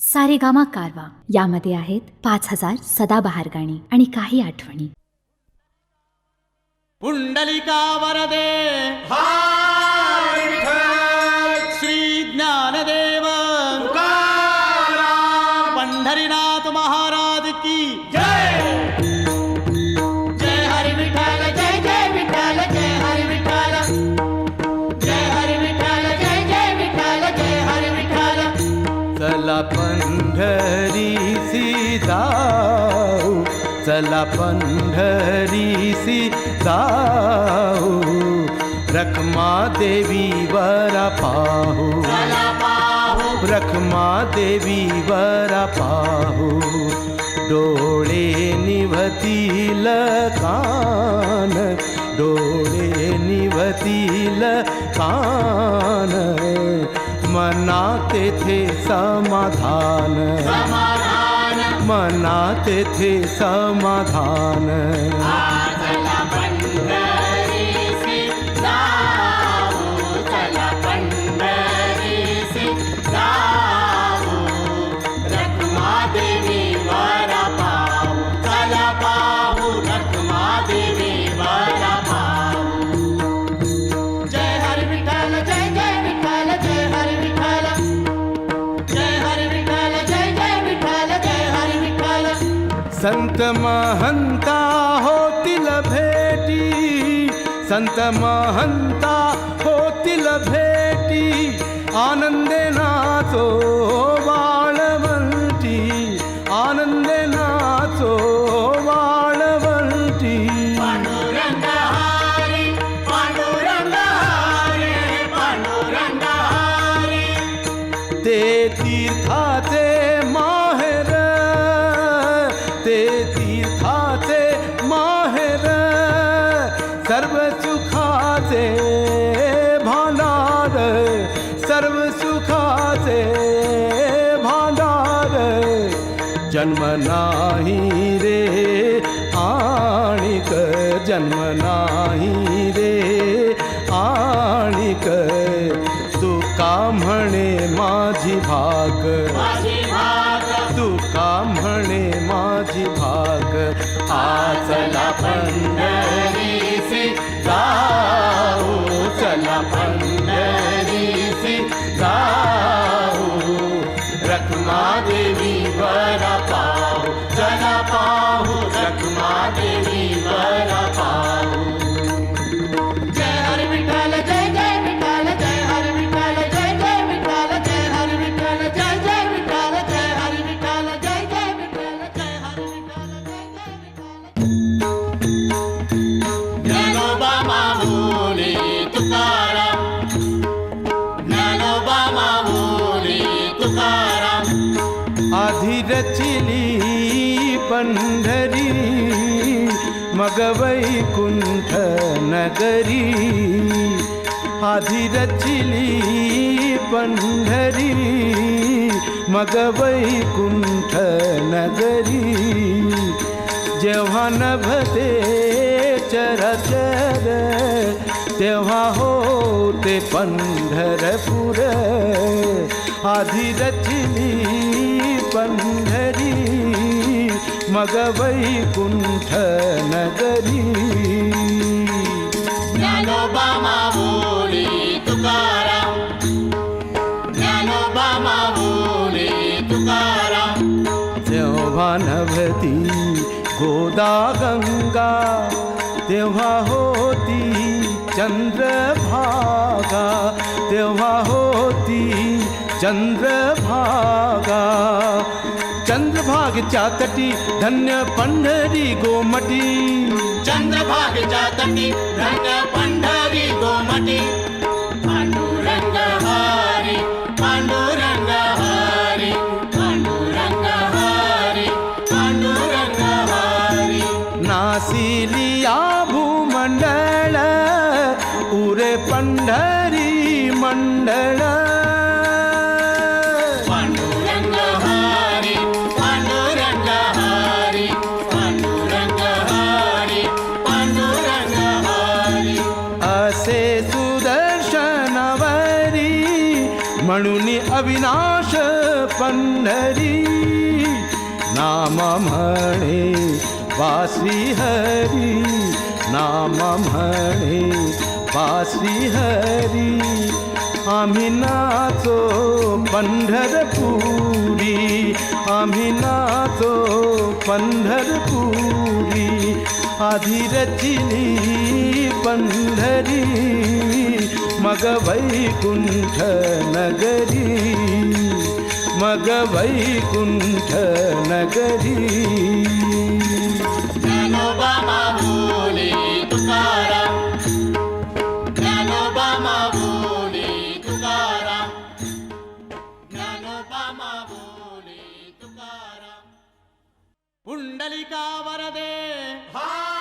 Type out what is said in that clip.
सारेगामा कारवा यामध्ये आहेत 5000 सदाबहार गाणी आणि काही आठवणी. पुंडलिका वरदे श्री ज्ञानदेव पंढरीनाथ महाराज की जय. जय हरि विठ्ठल जय जय विठ्ठल जय हरि विठ्ठल जय हरि विठ्ठल जय जय विठ्ठल जय हरि विठ्ठल. चला पंढरीसी जाऊ, चला पंढरीसी जाऊ, रखमा देवी वरा पाहू, रखमा देवी वरा पाहू. डोळे निवतील कान, डोळे निवतील कान, मना तेथे समाधान, मना तेथे समाधान. चला पंढरीसी जाऊ, चला पंढरीसी जाऊ, रखमा देवी वरा पाहू, चला पाहू रखमा देवी वरा पाहू. जय हरि विठ्ठल जय जय विठ्ठल जय हरि विठ्ठल जय हरि विठ्ठल जय जय विठ्ठल जय हरि विठ्ठल. संत महंता होतील भेटी, संत महंता होतील भेटी, आनंदे नाचो वाळवंटी, आनंदे नाचो वाळवंटी. पांडुरंग हरी, पांडुरंग हरी, पांडुरंग हरी. ते तीर्थाचे माहेर, ते तीर्थाचे माहेर, सर्व सुखाचे भांडार, सर्व सुखाचे भांडार. जन्म नाही रे आणिक, जन्म नाही रे आणिक, तुका म्हणे माझी भाग, माझी भाग तुका म्हणे माझी भाग. चला पंढरीसी जाऊ, चला पंढरीसी जाऊ, रखमा देवी वरा पाहू, चला पाहू रखमा देवी वरा पाहू. जय हरि विठ्ठल जय जय विठ्ठल जय हरि विठ्ठल जय जय विठ्ठल जय हरि विठ्ठल जय जय विठ्ठल जय हरि विठ्ठल जय जय विठ्ठल जय हरि विठ्ठल जय जय विठ्ठल. ज्ञानोबा माऊली तुकाराम, ज्ञानोबा माऊली तुकाराम. आधी रचिली पंढरी, मग वैकुंठ नगरी. आधी रचिली पंढरी, मग वैकुंठ नगरी. जेव्हा नभते चराचर, तेव्हा होते पंढरपूर. आधी रचिली पंढरी, मग वैकुंठ नगरी. ज्ञानोबा माऊली तुकाराम, ज्ञानोबा माऊली तुकाराम. जेव्हा नभती गोदा गंगा, तेव्हा होती चंद्रभागा, तेव्हा होती चंद्रभागा. चंद्रभागेच्या तटी धन्य पंढरी गोमटी, चंद्रभागेच्या तटी धन्य पंढरी गोमटी. पांडुरंग हरी, पांडुरंग हरी, पांडुरंग हरी, पांडुरंग हरी. नासिलिया भूमंडळ, उरे पंढरी मंडळ. पांडुरंग हरी, पांडुरंग हरी, पांडुरंग हरी, पांडुरंग हरी. असे सुदर्शन हरी नाम म्हणे वासी हरी नाम म्हणे वासी हरी आम्ही नाचो पंढरपुरी आम्ही नाचो पंढरपुरी आधी रचिली पंढरी मग वैकुंठ नगरी मग वैकुंठ नगरी ज्ञानोबा माऊली तुकाराम ज्ञानोबा माऊली तुकाराम ज्ञानोबा माऊली तुकाराम पुंडलिका वरदे हा